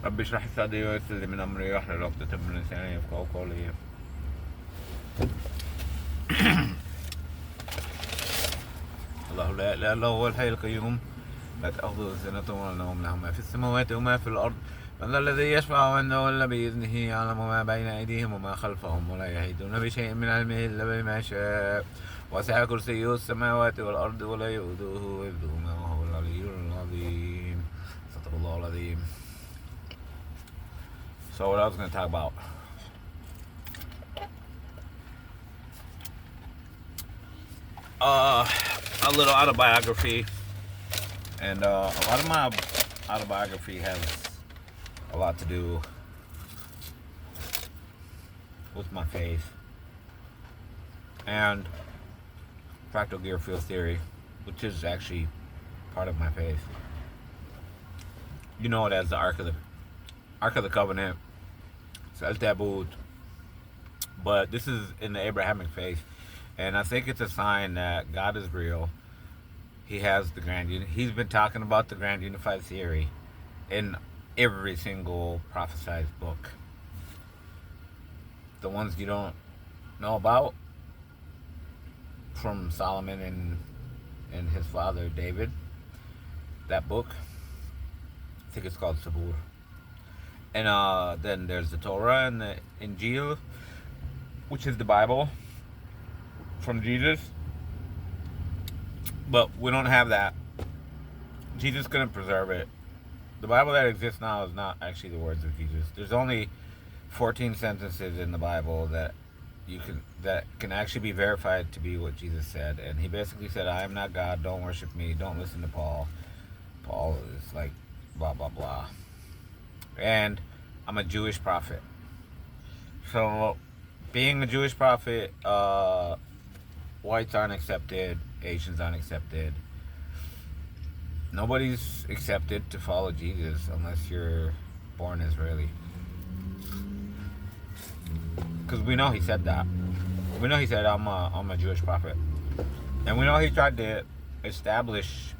رب اشرح لي صدري ويسر لي من امري واحلل عقدة من لساني يفقهوا قولي. الله لا اله الا هو الحي القيوم لا تأخذه سنة ولا نوم له ما في السماوات وما في الأرض من ذا الذي يشفع عنده إلا بإذنه يعلم ما بين أيديهم وما خلفهم ولا يحيطون بشيء من علمه إلا بما شاء وسع كرسيه السماوات والأرض ولا يؤوده حفظهما وهو العلي العظيم. صدق الله العظيم. So what I was going to talk about, a little autobiography, and a lot of my autobiography has a lot to do with my faith and fractal gear field theory, which is actually part of my faith. You know it as the Ark of the Covenant, it's El Tabut, but this is in the Abrahamic faith, and I think it's a sign that God is real. He has the he's been talking about the grand unified theory in every single prophesied book. The ones you don't know about, from Solomon and his father David, that book, I think it's called Sabur. And then there's the Torah and the Injil, which is the Bible from Jesus. But we don't have that. Jesus couldn't preserve it. The Bible that exists now is not actually the words of Jesus. There's only 14 sentences in the Bible that can actually be verified to be what Jesus said. And he basically said, I am not God, don't worship me, don't listen to Paul. Paul is like blah blah blah. And I'm a Jewish prophet. So being a Jewish prophet, whites aren't accepted, Asians aren't accepted. Nobody's accepted to follow Jesus unless you're born Israeli. Because we know he said that. We know he said, I'm a Jewish prophet. And we know he tried to establish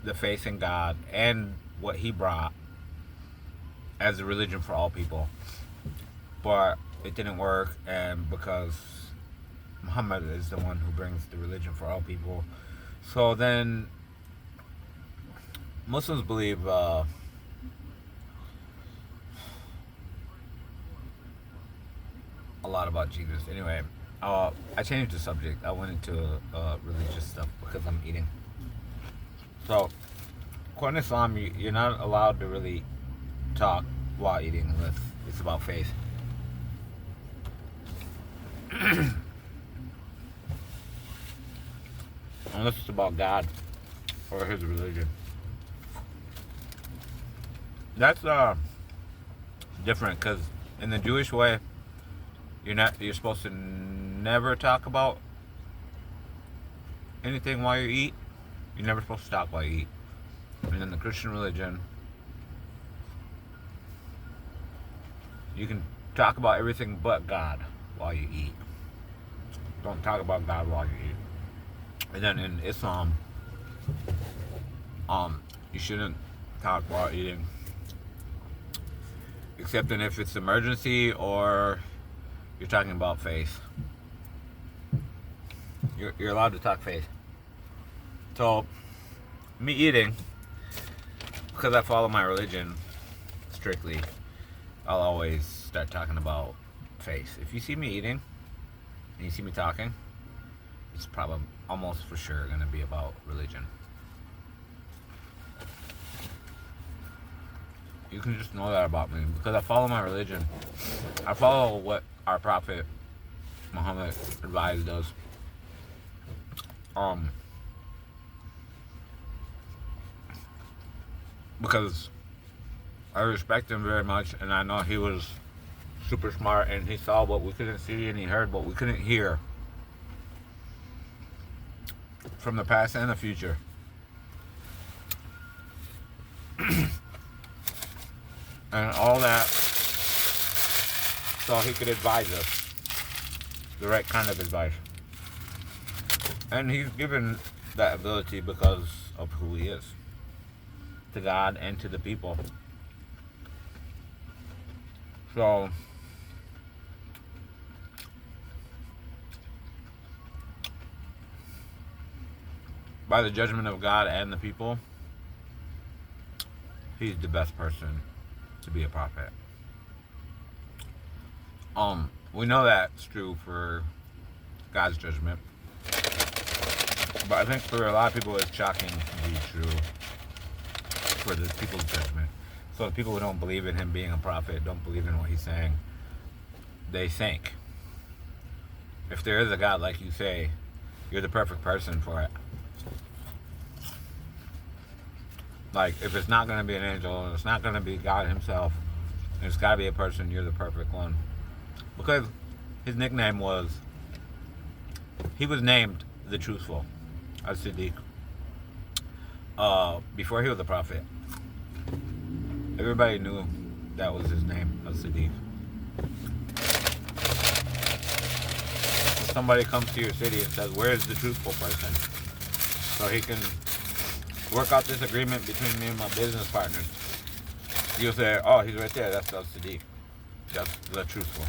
the faith in God and what he brought as a religion for all people. But it didn't work, and because Muhammad is the one who brings the religion for all people. So then Muslims believe a lot about Jesus. Anyway, I changed the subject. I went into religious stuff because I'm eating. So, according to Islam, you're not allowed to really talk while eating unless it's about faith. Unless it's about God or his religion. That's different, because in the Jewish way, you're supposed to never talk about anything while you eat. You're never supposed to talk while you eat. And in the Christian religion, you can talk about everything but God while you eat. Don't talk about God while you eat. And then in Islam, you shouldn't talk while eating, except if it's emergency or you're talking about faith. You're allowed to talk faith. So, me eating, because I follow my religion strictly, I'll always start talking about faith. If you see me eating and you see me talking, it's probably almost for sure going to be about religion. You can just know that about me because I follow my religion. I follow what our prophet Muhammad advised us. Because I respect him very much, and I know he was super smart, and he saw what we couldn't see, and he heard what we couldn't hear from the past and the future. And all that, so he could advise us the right kind of advice. And he's given that ability because of who he is. to God and to the people. So by the judgment of God and the people, he's the best person to be a prophet. We know that's true for God's judgment, but I think for a lot of people it's shocking to be true for the people's judgment. So the people who don't believe in him being a prophet, don't believe in what he's saying, they think, if there is a God like you say, you're the perfect person for it. Like, if it's not going to be an angel, and it's not going to be God himself, it's got to be a person, you're the perfect one. Because his nickname was, he was named the Truthful, as Siddiq, before he was a prophet. Everybody knew that was his name, as Siddiq. If somebody comes to your city and says, where's the truthful person? So he can work out this agreement between me and my business partners. You'll say, oh, he's right there. That's Siddiq. That's the truthful.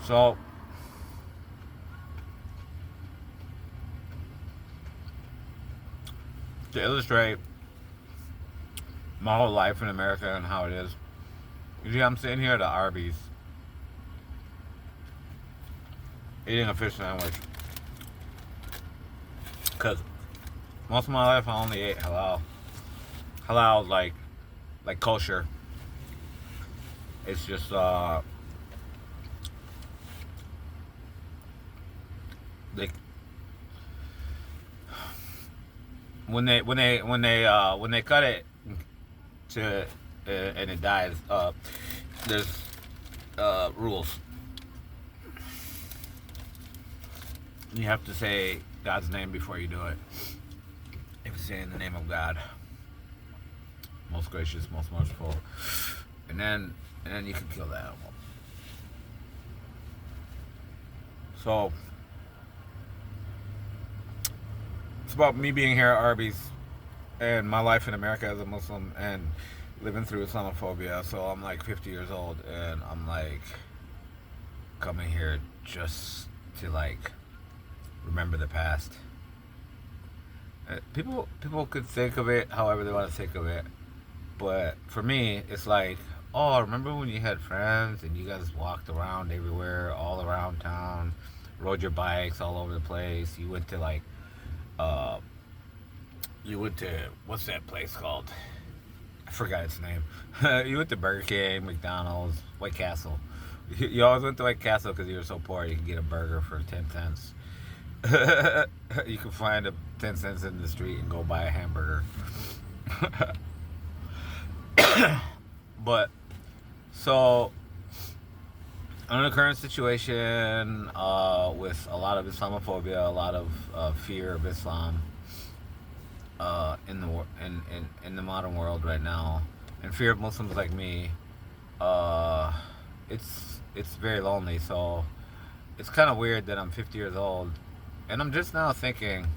So, to illustrate my whole life in America and how it is, you see, I'm sitting here at Arby's eating a fish sandwich because most of my life I only ate halal. Halal is like kosher. It's just like when they cut it to and it dies, there's rules. You have to say God's name before you do it. If you say in the name of God, most gracious, most merciful, and then you can kill the animal. So it's about me being here at Arby's and my life in America as a Muslim and living through Islamophobia. So I'm like 50 years old and I'm like coming here just to like remember the past. People could think of it however they want to think of it, but for me it's like, oh, remember when you had friends and you guys walked around everywhere, all around town, rode your bikes all over the place. You went to like what's that place called? I forgot its name. You went to Burger King, McDonald's, White Castle. You always went to White Castle because you were so poor you could get a burger for 10 cents. You could find a 10 cents in the street and go buy a hamburger. But so in the current situation, with a lot of Islamophobia, a lot of fear of Islam in the modern world right now, and fear of Muslims like me, it's very lonely. So it's kind of weird that I'm 50 years old, and I'm just now thinking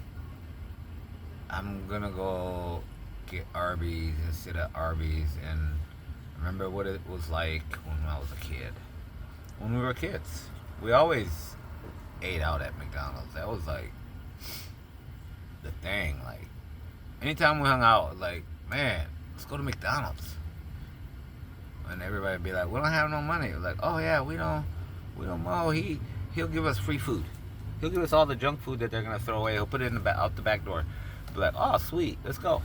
I'm gonna go get Arby's and sit at Arby's and remember what it was like when I was a kid. When we were kids, we always ate out at McDonald's. That was like the thing. Like anytime we hung out, like, man, let's go to McDonald's. And everybody would be like, we don't have no money. Like, oh yeah, we don't know. He'll give us free food. He'll give us all the junk food that they're gonna throw away. He'll put it in out the back door. Be like, oh sweet, let's go.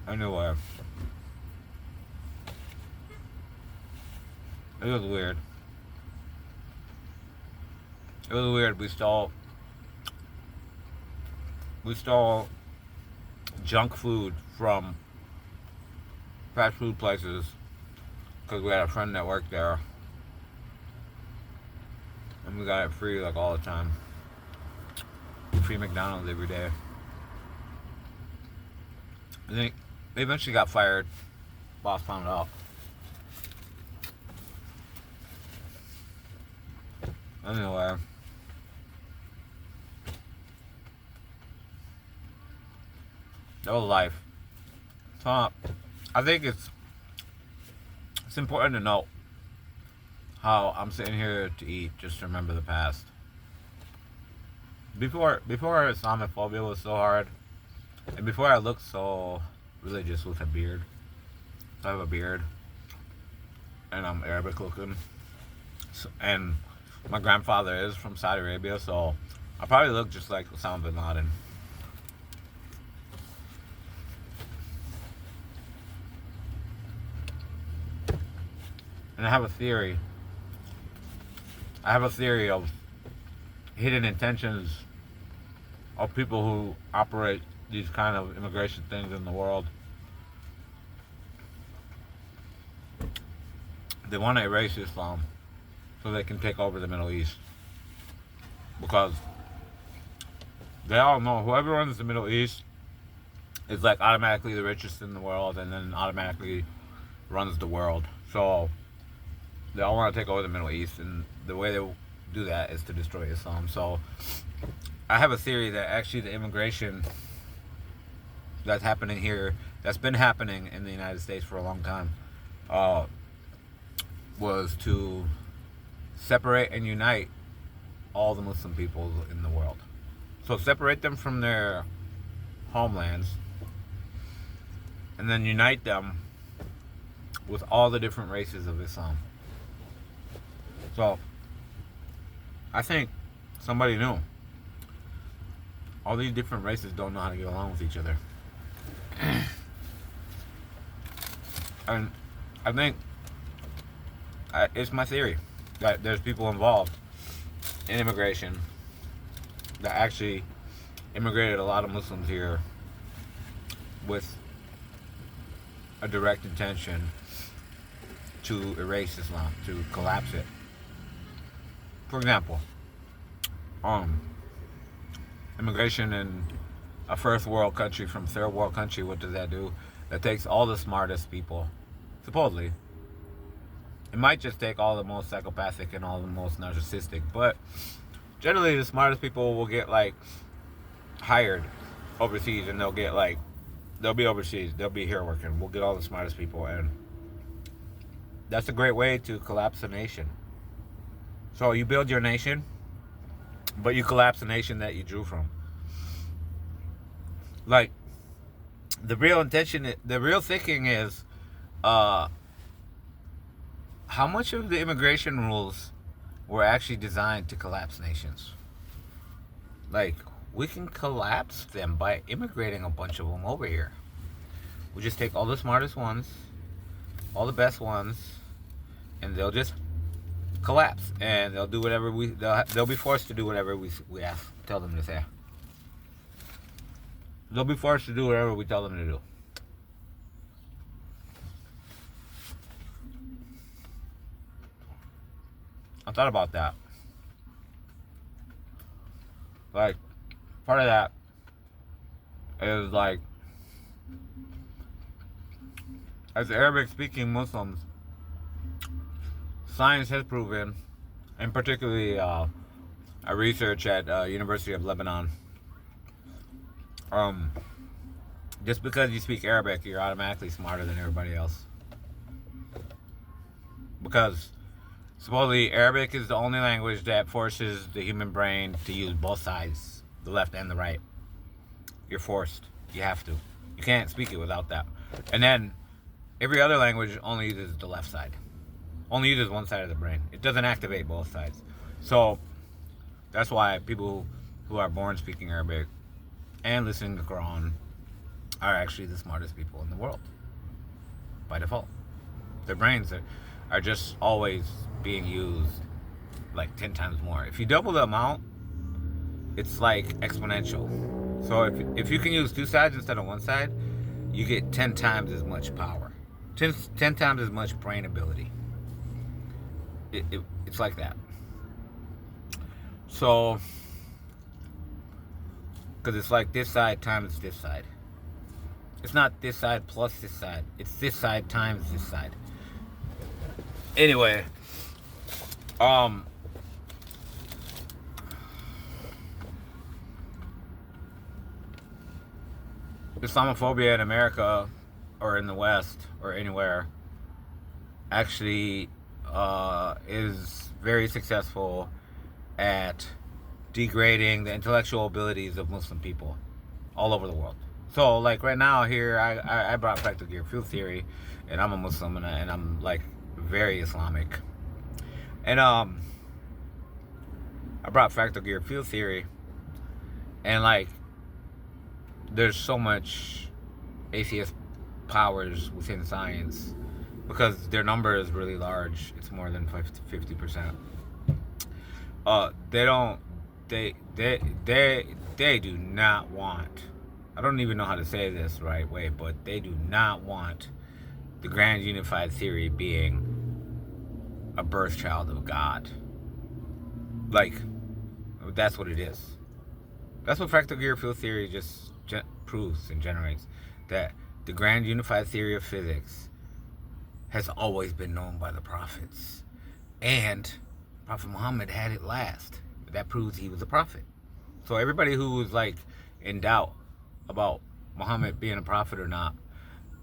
Anyway, it was weird. It was weird. We stole junk food from fast food places because we had a friend that worked there, and we got it free like all the time. Free McDonald's every day. I think they eventually got fired boss found out. Anyway. That was life. So, I think it's important to note how I'm sitting here to eat, just to remember the past. Before Islamophobia was so hard, and before I looked so religious with a beard. So I have a beard, and I'm Arabic looking, and my grandfather is from Saudi Arabia, so I probably look just like Osama bin Laden. And I have a theory. Of hidden intentions of people who operate these kind of immigration things in the world. They want to erase Islam so they can take over the Middle East. Because they all know whoever runs the Middle East is like automatically the richest in the world and then automatically runs the world. So they all want to take over the Middle East, and the way they do that is to destroy Islam. So I have a theory that actually the immigration that's happening here, that's been happening in the United States for a long time, was to separate and unite all the Muslim people in the world. So separate them from their homelands and then unite them with all the different races of Islam. So I think somebody knew. All these different races don't know how to get along with each other. And I think it's my theory that there's people involved in immigration that actually immigrated a lot of Muslims here with a direct intention to erase Islam, to collapse it. For example, immigration in a first world country from third world country, what does that do? That takes all the smartest people, supposedly. It might just take all the most psychopathic and all the most narcissistic, but generally the smartest people will get like hired overseas, and they'll be overseas, they'll be here working. We'll get all the smartest people, and that's a great way to collapse a nation. So you build your nation, but you collapse the nation that you drew from. Like, the real thinking is, how much of the immigration rules were actually designed to collapse nations? Like, we can collapse them by immigrating a bunch of them over here. We just take all the smartest ones, all the best ones, and they'll just collapse, and they'll do whatever they'll be forced to do whatever we tell them to say. They'll be forced to do whatever we tell them to do. I thought about that. Like, part of that is like, as Arabic speaking Muslims, science has proven, and particularly a research at University of Lebanon, just because you speak Arabic, you're automatically smarter than everybody else. Because supposedly Arabic is the only language that forces the human brain to use both sides, the left and the right. You're forced. You have to. You can't speak it without that. And then every other language only uses the left side. Only uses one side of the brain. It doesn't activate both sides. So that's why people who are born speaking Arabic and listening to the Quran are actually the smartest people in the world by default. Their brains are just always being used like 10 times more. If you double the amount, it's like exponential. So if you can use two sides instead of one side, you get 10 times as much power, 10 times as much brain ability. It's like that. So, because it's like this side times this side. It's not this side plus this side. It's this side times this side. Anyway, um, Islamophobia in America or in the West or anywhere actually is very successful at degrading the intellectual abilities of Muslim people all over the world. So, like right now here, I brought practical gear field theory, and I'm a Muslim, and I'm like very Islamic. And I brought fractal gear field theory, and like there's so much atheist powers within science because their number is really large. It's more than 50%. They do not want, I don't even know how to say this the right way, but they do not want the grand unified theory being a birth child of God. Like, that's what it is. That's what fractal gear field theory just proves and generates. That the grand unified theory of physics has always been known by the prophets. And Prophet Muhammad had it last. That proves he was a prophet. So everybody who was like in doubt about Muhammad being a prophet or not,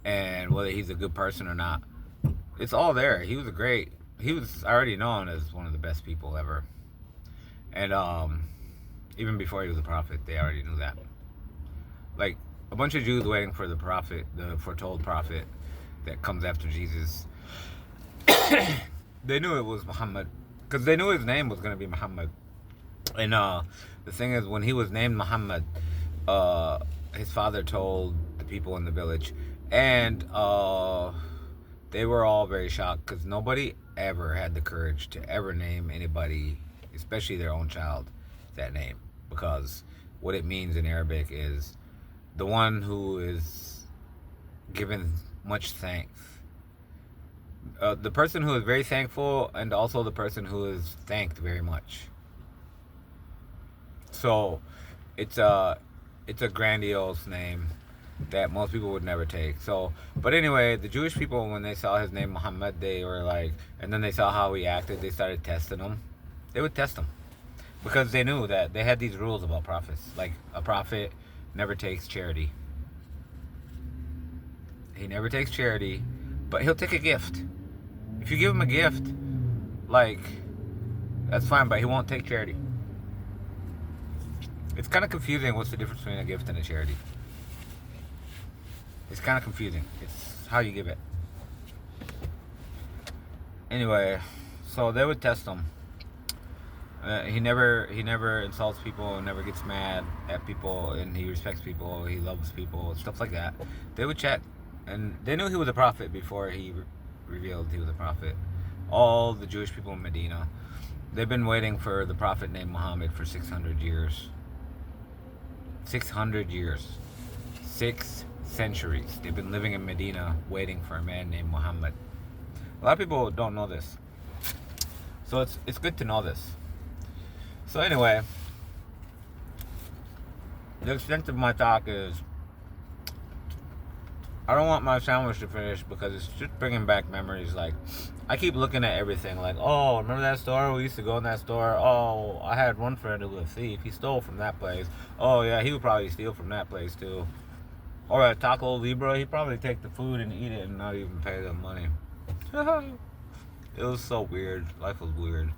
and whether he's a good person or not, it's all there. He was already known as one of the best people ever. And even before he was a prophet, they already knew that. Like a bunch of Jews waiting for the prophet, the foretold prophet that comes after Jesus. They knew it was Muhammad because they knew his name was going to be Muhammad. And the thing is, when he was named Muhammad, his father told the people in the village, and they were all very shocked because nobody ever had the courage to ever name anybody, especially their own child, that name, because what it means in Arabic is the one who is given much thanks. The person who is very thankful, and also the person who is thanked very much. So it's a grandiose name that most people would never take. So, but anyway, the Jewish people, when they saw his name Muhammad, they were like, and then they saw how he acted, they started testing him. They would test him because they knew that they had these rules about prophets. Like, a prophet never takes charity. He never takes charity, but he'll take a gift. If you give him a gift, like, that's fine, but he won't take charity. It's kind of confusing what's the difference between a gift and a charity. It's kind of confusing. It's how you give it. Anyway, so they would test him. He never insults people, never gets mad at people, and he respects people, he loves people, stuff like that. They would check, and they knew he was a prophet before he revealed he was a prophet. All the Jewish people in Medina, they've been waiting for the prophet named Muhammad for 600 years. 600 years. 6 centuries. They've been living in Medina waiting for a man named Muhammad. A lot of people don't know this. So it's good to know this. So anyway, the extent of my talk is, I don't want my sandwich to finish because it's just bringing back memories. Like, I keep looking at everything like, oh, remember that store? We used to go in that store. Oh, I had one friend who was a thief. He stole from that place. Oh, yeah, he would probably steal from that place, too. Or at Taco Libre, he'd probably take the food and eat it and not even pay them money. It was so weird. Life was weird.